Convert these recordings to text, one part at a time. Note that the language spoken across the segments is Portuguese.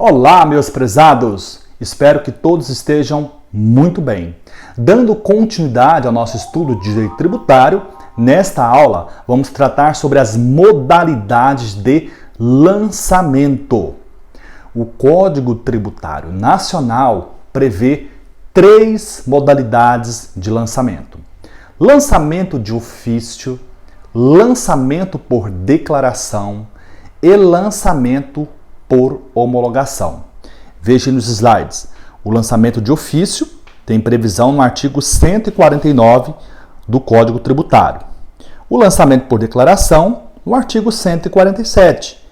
Olá, meus prezados! Espero que todos estejam muito bem. Dando continuidade ao nosso estudo de direito tributário, nesta aula vamos tratar sobre as modalidades de lançamento. O Código Tributário Nacional prevê 3 modalidades de lançamento: lançamento de ofício, lançamento por declaração e lançamento por homologação. Veja nos slides. O lançamento de ofício tem previsão no artigo 149 do Código Tributário. O lançamento por declaração no artigo 147.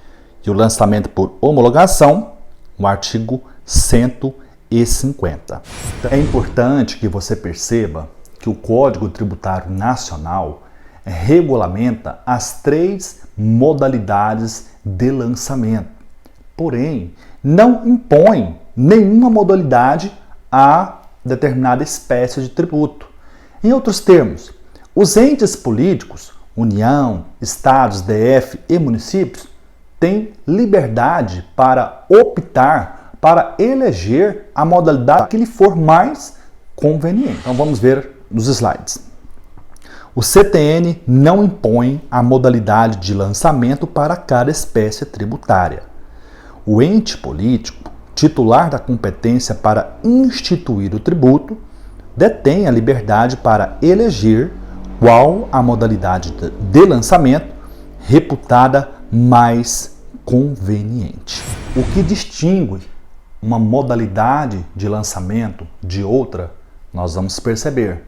E o lançamento por homologação no artigo 150. É importante que você perceba que o Código Tributário Nacional regulamenta as 3 modalidades de lançamento. Porém, não impõe nenhuma modalidade a determinada espécie de tributo. Em outros termos, os entes políticos, União, Estados, DF e municípios, têm liberdade para optar, para eleger a modalidade que lhe for mais conveniente. Então vamos ver nos slides. O CTN não impõe a modalidade de lançamento para cada espécie tributária. O ente político, titular da competência para instituir o tributo, detém a liberdade para eleger qual a modalidade de lançamento reputada mais conveniente. O que distingue uma modalidade de lançamento de outra, nós vamos perceber,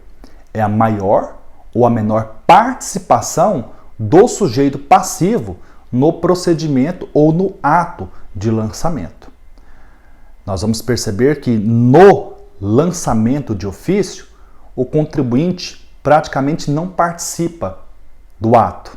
é a maior ou a menor participação do sujeito passivo no procedimento ou no ato de lançamento. Nós vamos perceber que no lançamento de ofício, o contribuinte praticamente não participa do ato.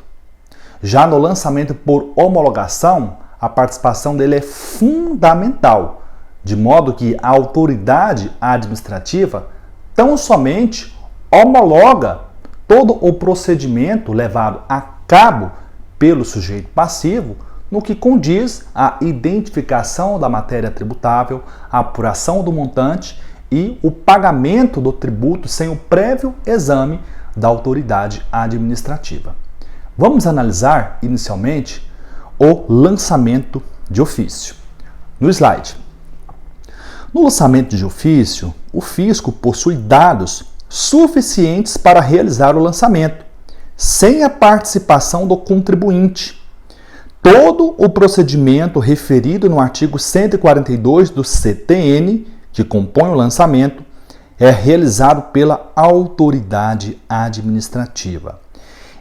Já no lançamento por homologação, a participação dele é fundamental, de modo que a autoridade administrativa tão somente homologa todo o procedimento levado a cabo pelo sujeito passivo no que condiz à identificação da matéria tributável, a apuração do montante e o pagamento do tributo sem o prévio exame da autoridade administrativa. Vamos analisar inicialmente o lançamento de ofício. No slide. No lançamento de ofício, o fisco possui dados suficientes para realizar o lançamento, sem a participação do contribuinte. Todo o procedimento referido no artigo 142 do CTN, que compõe o lançamento, é realizado pela autoridade administrativa.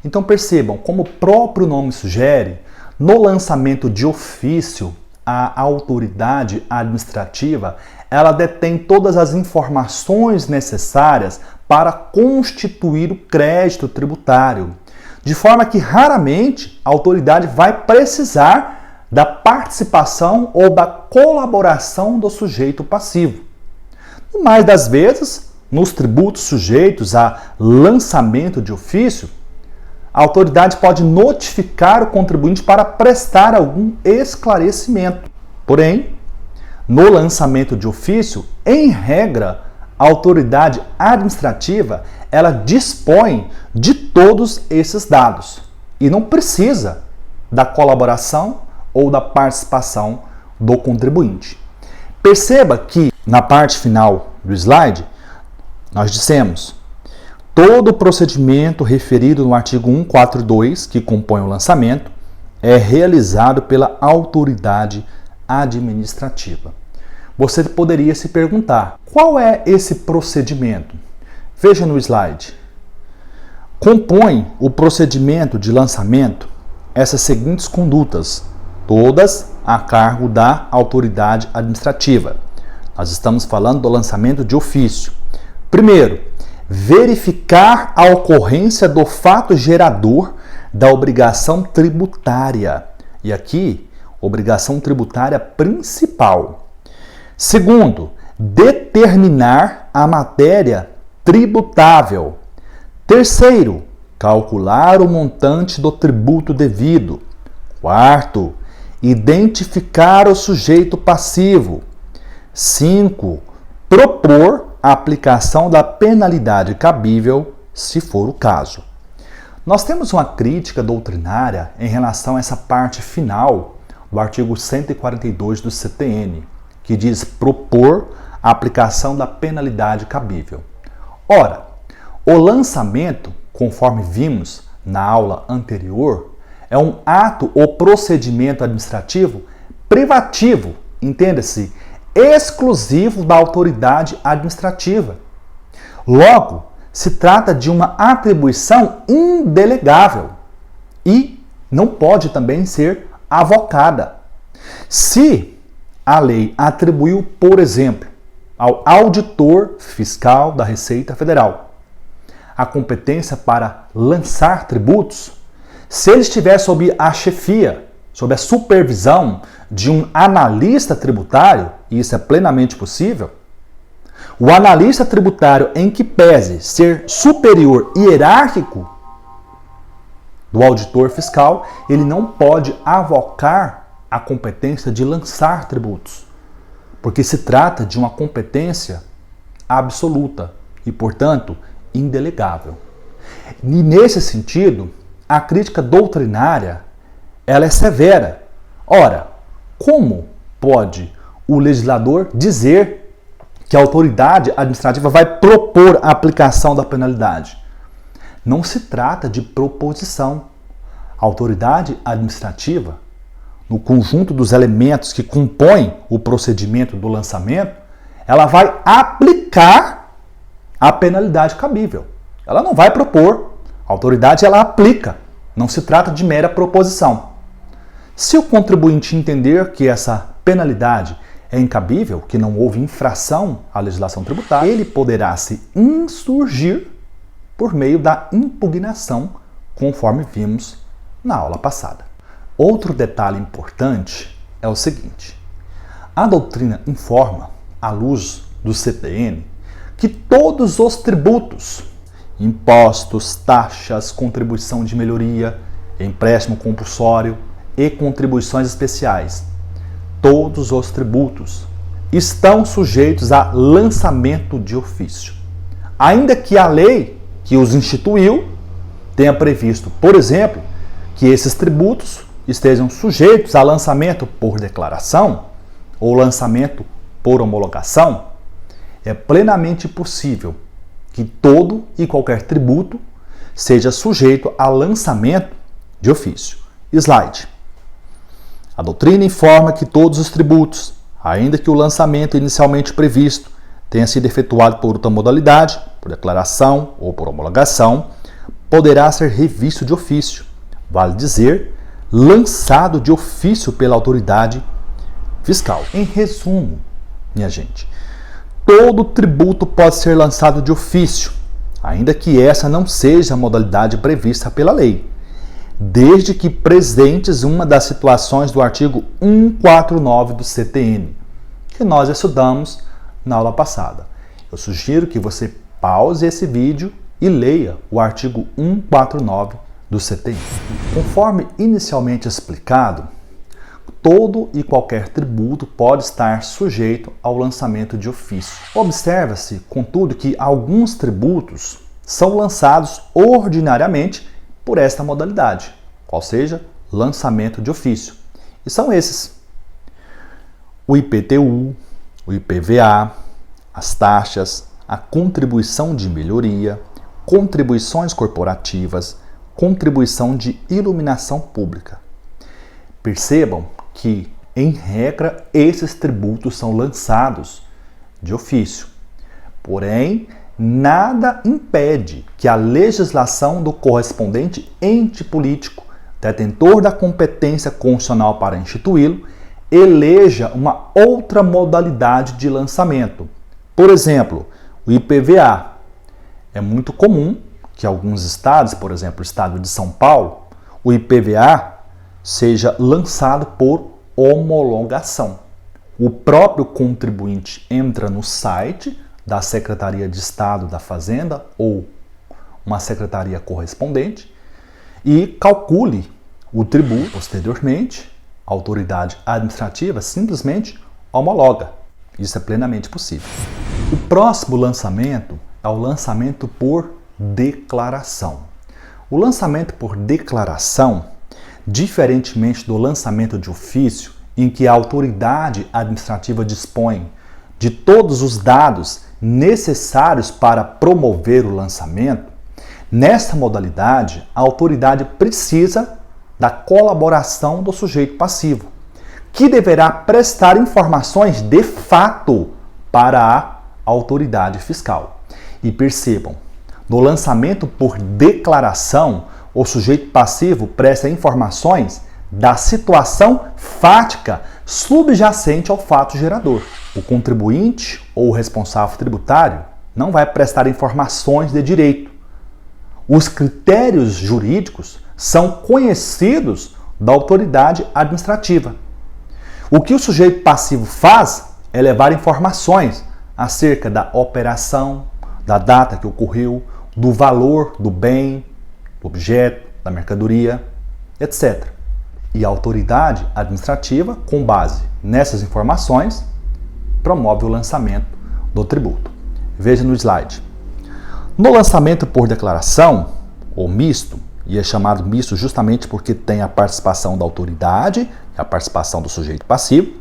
Então percebam, como o próprio nome sugere, no lançamento de ofício, a autoridade administrativa, ela detém todas as informações necessárias para constituir o crédito tributário, de forma que raramente a autoridade vai precisar da participação ou da colaboração do sujeito passivo. No mais das vezes, nos tributos sujeitos a lançamento de ofício, a autoridade pode notificar o contribuinte para prestar algum esclarecimento. Porém, no lançamento de ofício, em regra, a autoridade administrativa ela dispõe de todos esses dados e não precisa da colaboração ou da participação do contribuinte. Perceba que na parte final do slide nós dissemos: todo o procedimento referido no artigo 142, que compõe o lançamento, é realizado pela autoridade administrativa. Você poderia se perguntar, qual é esse procedimento? Veja no slide. Compõe o procedimento de lançamento essas seguintes condutas, todas a cargo da autoridade administrativa. Nós estamos falando do lançamento de ofício. Primeiro, verificar a ocorrência do fato gerador da obrigação tributária. E aqui, obrigação tributária principal. Segundo, determinar a matéria tributável. Terceiro, calcular o montante do tributo devido. Quarto, Identificar o sujeito passivo. 5. Propor a aplicação da penalidade cabível, se for o caso. Nós temos uma crítica doutrinária em relação a essa parte final do artigo 142 do CTN, que diz propor a aplicação da penalidade cabível. Ora, o lançamento, conforme vimos na aula anterior, é um ato ou procedimento administrativo privativo, entenda-se, exclusivo da autoridade administrativa. Logo, se trata de uma atribuição indelegável e não pode também ser avocada. Se a lei atribuiu, por exemplo, ao auditor fiscal da Receita Federal a competência para lançar tributos, se ele estiver sob a chefia, sob a supervisão de um analista tributário, e isso é plenamente possível, o analista tributário em que pese ser superior hierárquico do auditor fiscal, ele não pode avocar a competência de lançar tributos, porque se trata de uma competência absoluta e, portanto, indelegável. E nesse sentido, a crítica doutrinária ela é severa. Ora, como pode o legislador dizer que a autoridade administrativa vai propor a aplicação da penalidade? Não se trata de proposição. A autoridade administrativa, no conjunto dos elementos que compõem o procedimento do lançamento, ela vai aplicar a penalidade cabível. Ela não vai propor. A autoridade ela aplica. Não se trata de mera proposição. Se o contribuinte entender que essa penalidade é incabível, que não houve infração à legislação tributária, ele poderá se insurgir por meio da impugnação, conforme vimos na aula passada. Outro detalhe importante é o seguinte: a doutrina informa, à luz do CTN, que todos os tributos, impostos, taxas, contribuição de melhoria, empréstimo compulsório e contribuições especiais, todos os tributos estão sujeitos a lançamento de ofício, ainda que a lei que os instituiu tenha previsto, por exemplo, que esses tributos estejam sujeitos a lançamento por declaração ou lançamento por homologação. É plenamente possível que todo e qualquer tributo seja sujeito a lançamento de ofício. Slide. A doutrina informa que todos os tributos, ainda que o lançamento inicialmente previsto tenha sido efetuado por outra modalidade, por declaração ou por homologação, poderá ser revisto de ofício, vale dizer, lançado de ofício pela autoridade fiscal. Em resumo, minha gente, todo tributo pode ser lançado de ofício, ainda que essa não seja a modalidade prevista pela lei, desde que presentes uma das situações do artigo 149 do CTN, que nós estudamos na aula passada. Eu sugiro que você pause esse vídeo e leia o artigo 149 do CTN. Conforme inicialmente explicado, todo e qualquer tributo pode estar sujeito ao lançamento de ofício. Observa-se, contudo, que alguns tributos são lançados ordinariamente por esta modalidade, qual seja, lançamento de ofício. E são esses: o IPTU, o IPVA, as taxas, a contribuição de melhoria, contribuições corporativas, contribuição de iluminação pública. Percebam que, em regra, esses tributos são lançados de ofício. Porém, nada impede que a legislação do correspondente ente político, detentor da competência constitucional para instituí-lo, eleja uma outra modalidade de lançamento. Por exemplo, o IPVA. É muito comum que alguns estados, por exemplo, o estado de São Paulo, o IPVA seja lançado por homologação. O próprio contribuinte entra no site da Secretaria de Estado da Fazenda ou uma secretaria correspondente e calcule o tributo. Posteriormente, A autoridade administrativa simplesmente homologa. Isso é plenamente possível. O próximo lançamento é o lançamento por declaração. O lançamento por declaração, diferentemente do lançamento de ofício, em que a autoridade administrativa dispõe de todos os dados necessários para promover o lançamento, nesta modalidade, a autoridade precisa da colaboração do sujeito passivo, que deverá prestar informações de fato para a autoridade fiscal. E percebam, no lançamento por declaração, o sujeito passivo presta informações da situação fática subjacente ao fato gerador. O contribuinte ou o responsável tributário não vai prestar informações de direito. Os critérios jurídicos são conhecidos da autoridade administrativa. O que o sujeito passivo faz é levar informações acerca da operação, da data que ocorreu, do valor do bem, do objeto, da mercadoria, etc. E a autoridade administrativa, com base nessas informações, promove o lançamento do tributo. Veja no slide. No lançamento por declaração, ou misto, e é chamado misto justamente porque tem a participação da autoridade, a participação do sujeito passivo,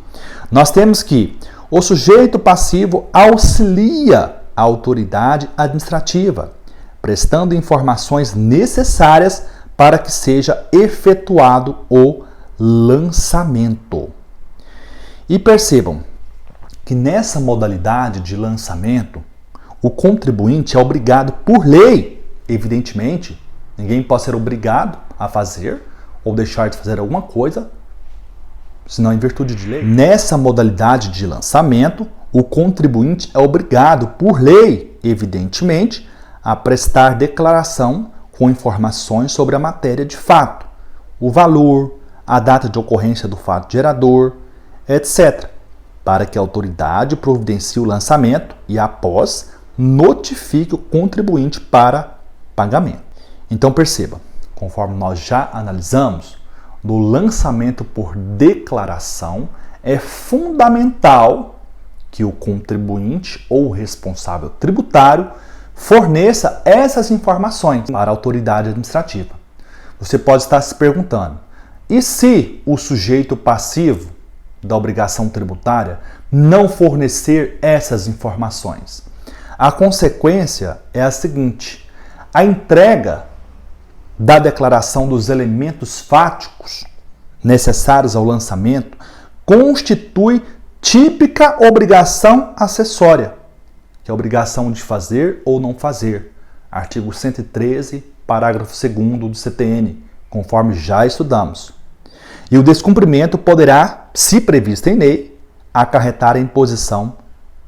nós temos que o sujeito passivo auxilia a autoridade administrativa, prestando informações necessárias para que seja efetuado o lançamento. E percebam que nessa modalidade de lançamento, o contribuinte é obrigado por lei, evidentemente, ninguém pode ser obrigado a fazer ou deixar de fazer alguma coisa, senão em virtude de lei. Nessa modalidade de lançamento, o contribuinte é obrigado por lei, evidentemente, a prestar declaração com informações sobre a matéria de fato, o valor, a data de ocorrência do fato gerador, etc., para que a autoridade providencie o lançamento e, após, notifique o contribuinte para pagamento. Então perceba, conforme nós já analisamos, no lançamento por declaração é fundamental que o contribuinte ou responsável tributário forneça essas informações para a autoridade administrativa. Você pode estar se perguntando, e se o sujeito passivo da obrigação tributária não fornecer essas informações? A consequência é a seguinte: a entrega da declaração dos elementos fáticos necessários ao lançamento constitui típica obrigação acessória, que é a obrigação de fazer ou não fazer. Artigo 113, parágrafo 2º do CTN, conforme já estudamos. E o descumprimento poderá, se previsto em lei, acarretar a imposição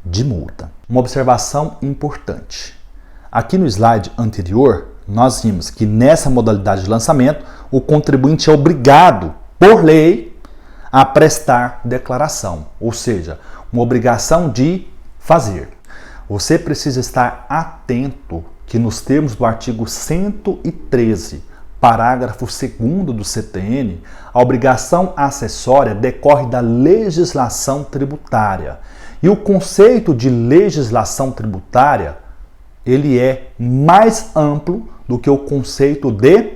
de multa. Uma observação importante. Aqui no slide anterior, nós vimos que nessa modalidade de lançamento, o contribuinte é obrigado, por lei, a prestar declaração, ou seja, uma obrigação de fazer. Você precisa estar atento que nos termos do artigo 113, parágrafo 2º do CTN, a obrigação acessória decorre da legislação tributária. E o conceito de legislação tributária, ele é mais amplo do que o conceito de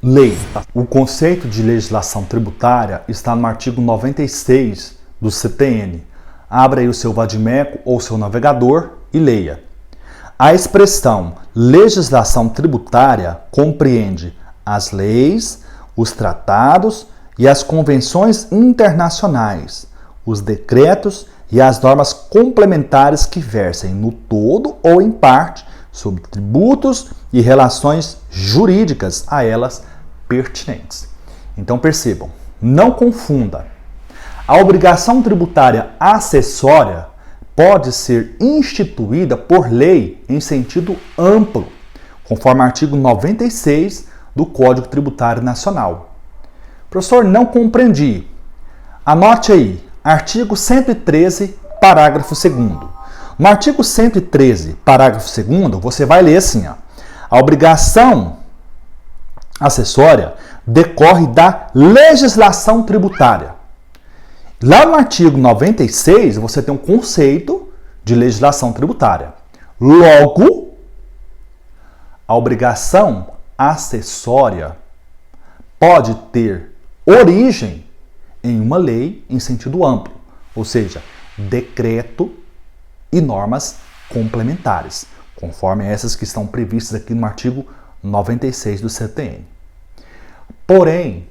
lei. O conceito de legislação tributária está no artigo 96 do CTN. Abra aí o seu vadimeco ou seu navegador e leia. A expressão legislação tributária compreende as leis, os tratados e as convenções internacionais, os decretos e as normas complementares que versem no todo ou em parte sobre tributos e relações jurídicas a elas pertinentes. Então percebam, não confunda. A obrigação tributária acessória pode ser instituída por lei em sentido amplo, conforme o artigo 96 do Código Tributário Nacional. Professor, não compreendi. Anote aí, artigo 113, parágrafo 2º. No artigo 113, parágrafo 2º, você vai ler assim, ó, a obrigação acessória decorre da legislação tributária. Lá no artigo 96, você tem um conceito de legislação tributária. Logo, a obrigação acessória pode ter origem em uma lei em sentido amplo, ou seja, decreto e normas complementares, conforme essas que estão previstas aqui no artigo 96 do CTN. Porém,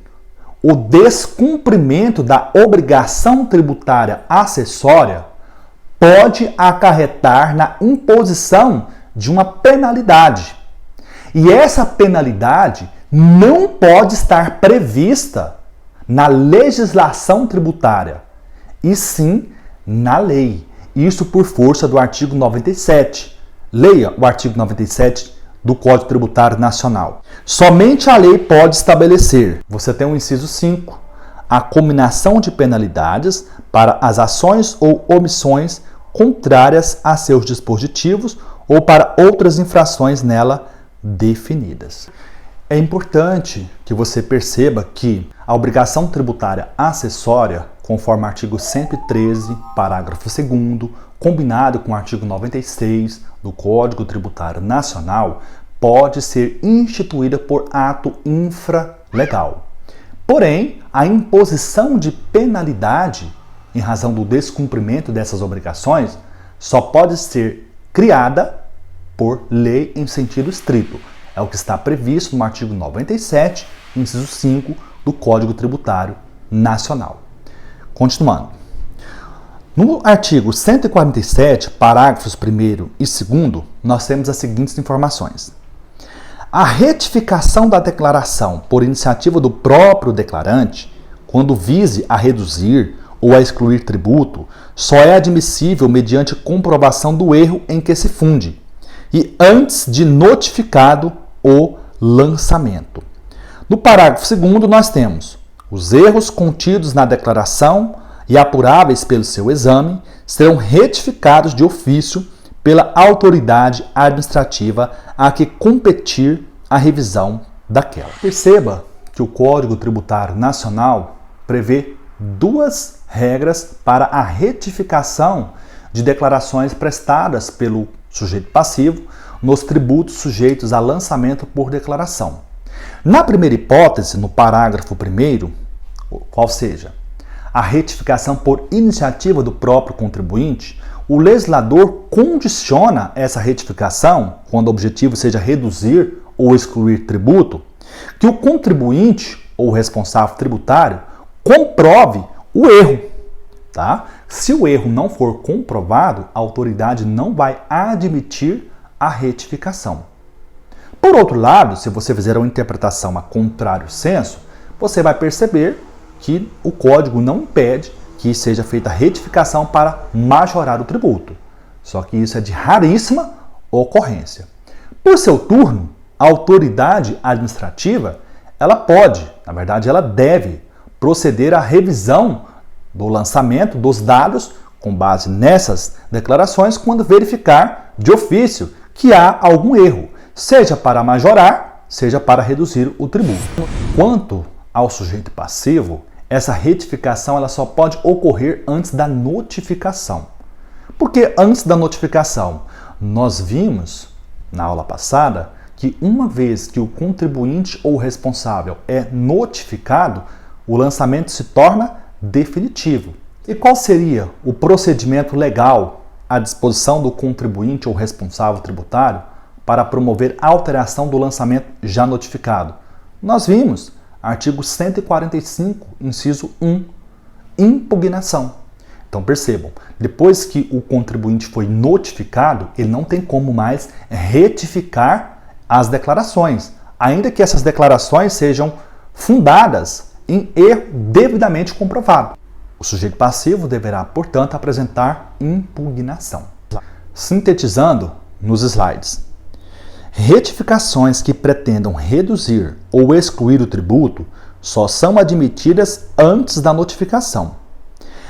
o descumprimento da obrigação tributária acessória pode acarretar na imposição de uma penalidade. E essa penalidade não pode estar prevista na legislação tributária, e sim na lei. Isso por força do artigo 97. Leia o artigo 97 do Código Tributário Nacional. Somente a lei pode estabelecer, você tem o inciso 5, a cominação de penalidades para as ações ou omissões contrárias a seus dispositivos ou para outras infrações nela definidas. É importante que você perceba que a obrigação tributária acessória, conforme o artigo 113, parágrafo 2º, combinado com o artigo 96 do Código Tributário Nacional, pode ser instituída por ato infralegal. Porém, a imposição de penalidade em razão do descumprimento dessas obrigações só pode ser criada por lei em sentido estrito. É o que está previsto no artigo 97, inciso 5 do Código Tributário Nacional. Continuando. No artigo 147, parágrafos 1º e 2º, nós temos as seguintes informações. A retificação da declaração por iniciativa do próprio declarante, quando vise a reduzir ou a excluir tributo, só é admissível mediante comprovação do erro em que se funde e antes de notificado o lançamento. No parágrafo 2º, nós temos os erros contidos na declaração e apuráveis pelo seu exame serão retificados de ofício pela autoridade administrativa a que competir a revisão daquela. Perceba que o Código Tributário Nacional prevê duas regras para a retificação de declarações prestadas pelo sujeito passivo nos tributos sujeitos a lançamento por declaração. Na primeira hipótese, no parágrafo 1º, qual seja a retificação por iniciativa do próprio contribuinte, o legislador condiciona essa retificação, quando o objetivo seja reduzir ou excluir tributo, que o contribuinte ou responsável tributário comprove o erro. Tá? Se o erro não for comprovado, a autoridade não vai admitir a retificação. Por outro lado, se você fizer uma interpretação a contrário senso, você vai perceber que o código não impede que seja feita a retificação para majorar o tributo. Só que isso é de raríssima ocorrência. Por seu turno, a autoridade administrativa, ela pode, na verdade ela deve, proceder à revisão do lançamento dos dados com base nessas declarações quando verificar de ofício que há algum erro, seja para majorar, seja para reduzir o tributo. Quanto ao sujeito passivo, essa retificação ela só pode ocorrer antes da notificação. Por que antes da notificação? Nós vimos na aula passada que uma vez que o contribuinte ou responsável é notificado, o lançamento se torna definitivo. E qual seria o procedimento legal à disposição do contribuinte ou responsável tributário para promover a alteração do lançamento já notificado? Nós vimos, artigo 145, inciso 1, impugnação. Então percebam, depois que o contribuinte foi notificado, ele não tem como mais retificar as declarações, ainda que essas declarações sejam fundadas em erro devidamente comprovado. O sujeito passivo deverá, portanto, apresentar impugnação. Sintetizando nos slides. Retificações que pretendam reduzir ou excluir o tributo só são admitidas antes da notificação.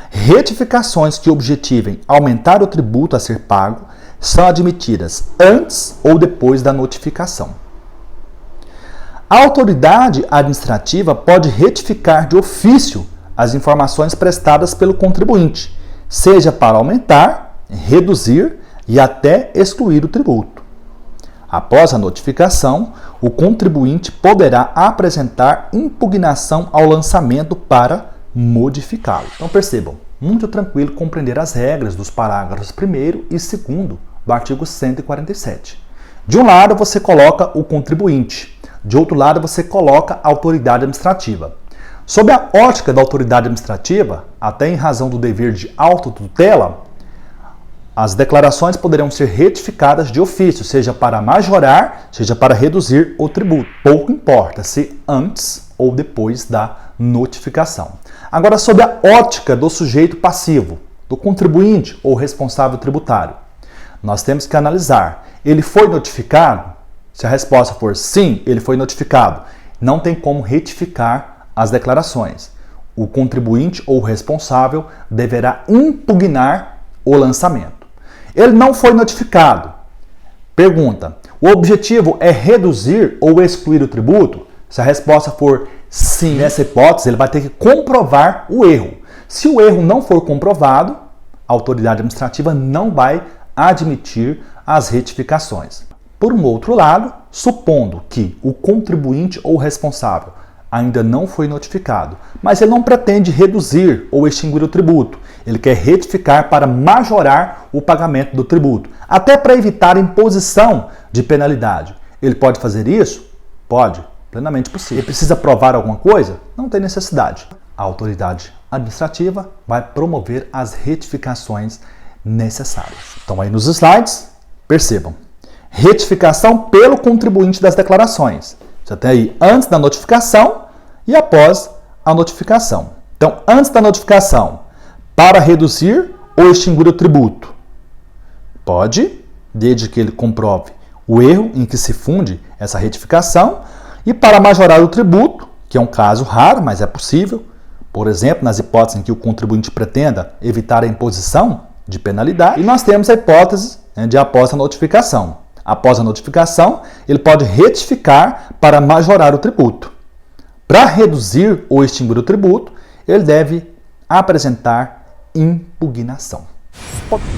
Retificações que objetivem aumentar o tributo a ser pago são admitidas antes ou depois da notificação. A autoridade administrativa pode retificar de ofício as informações prestadas pelo contribuinte, seja para aumentar, reduzir e até excluir o tributo. Após a notificação, o contribuinte poderá apresentar impugnação ao lançamento para modificá-lo. Então percebam, muito tranquilo compreender as regras dos parágrafos 1º e 2º do artigo 147. De um lado você coloca o contribuinte, de outro lado você coloca a autoridade administrativa. Sob a ótica da autoridade administrativa, até em razão do dever de autotutela, as declarações poderão ser retificadas de ofício, seja para majorar, seja para reduzir o tributo. Pouco importa se antes ou depois da notificação. Agora, sob a ótica do sujeito passivo, do contribuinte ou responsável tributário, nós temos que analisar. Ele foi notificado? Se a resposta for sim, ele foi notificado, não tem como retificar as declarações. O contribuinte ou responsável deverá impugnar o lançamento. Ele não foi notificado. Pergunta: o objetivo é reduzir ou excluir o tributo? Se a resposta for sim, nessa hipótese, ele vai ter que comprovar o erro. Se o erro não for comprovado, a autoridade administrativa não vai admitir as retificações. Por um outro lado, supondo que o contribuinte ou responsável ainda não foi notificado, mas ele não pretende reduzir ou extinguir o tributo, ele quer retificar para majorar o pagamento do tributo, até para evitar a imposição de penalidade. Ele pode fazer isso? Pode, plenamente possível. Ele precisa provar alguma coisa? Não tem necessidade. A autoridade administrativa vai promover as retificações necessárias. Então aí nos slides, percebam. Retificação pelo contribuinte das declarações. Você tem aí antes da notificação e após a notificação. Então, antes da notificação, para reduzir ou extinguir o tributo. Pode, desde que ele comprove o erro em que se funde essa retificação, e para majorar o tributo, que é um caso raro, mas é possível, por exemplo, nas hipóteses em que o contribuinte pretenda evitar a imposição de penalidade, e nós temos a hipótese de após a notificação. Após a notificação, ele pode retificar para majorar o tributo. Para reduzir ou extinguir o tributo, ele deve apresentar impugnação.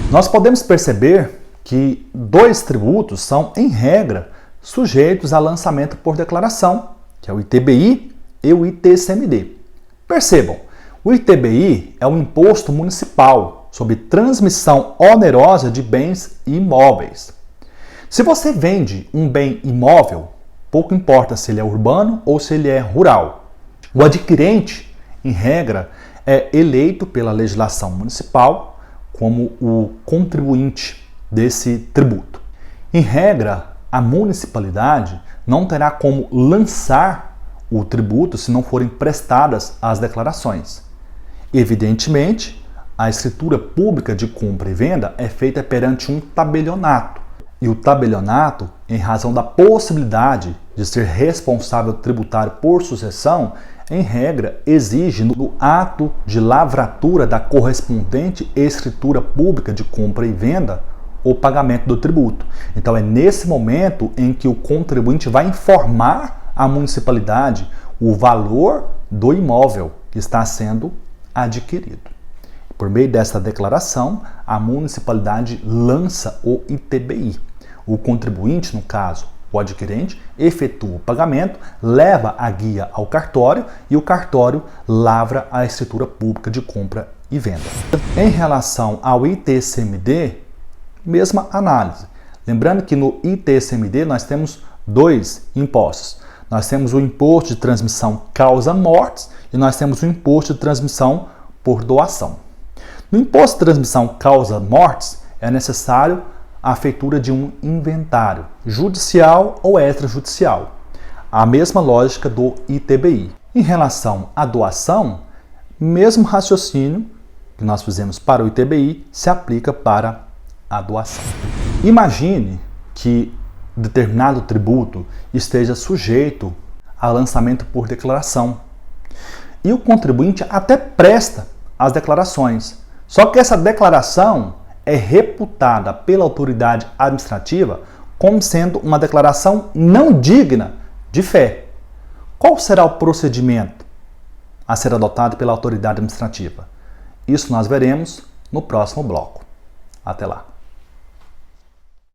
Nós podemos perceber que dois tributos são, em regra, sujeitos a lançamento por declaração, que é o ITBI e o ITCMD. Percebam, o ITBI é um imposto municipal sobre transmissão onerosa de bens imóveis. Se você vende um bem imóvel, pouco importa se ele é urbano ou se ele é rural. O adquirente, em regra, é eleito pela legislação municipal como o contribuinte desse tributo. Em regra, a municipalidade não terá como lançar o tributo se não forem prestadas as declarações. Evidentemente, a escritura pública de compra e venda é feita perante um tabelionato. E o tabelionato, em razão da possibilidade de ser responsável tributário por sucessão, em regra, exige no ato de lavratura da correspondente escritura pública de compra e venda o pagamento do tributo. Então é nesse momento em que o contribuinte vai informar à municipalidade o valor do imóvel que está sendo adquirido. Por meio dessa declaração, a municipalidade lança o ITBI. O contribuinte, no caso, o adquirente, efetua o pagamento, leva a guia ao cartório e o cartório lavra a escritura pública de compra e venda. Em relação ao ITCMD, mesma análise. Lembrando que no ITCMD nós temos dois impostos. Nós temos o imposto de transmissão causa-mortes e nós temos o imposto de transmissão por doação. No imposto de transmissão causa-mortes é necessário a feitura de um inventário, judicial ou extrajudicial. A mesma lógica do ITBI. Em relação à doação, mesmo raciocínio que nós fizemos para o ITBI se aplica para a doação. Imagine que determinado tributo esteja sujeito a lançamento por declaração. E o contribuinte até presta as declarações. Só que essa declaração é reputada pela autoridade administrativa como sendo uma declaração não digna de fé. Qual será o procedimento a ser adotado pela autoridade administrativa? Isso nós veremos no próximo bloco. Até lá!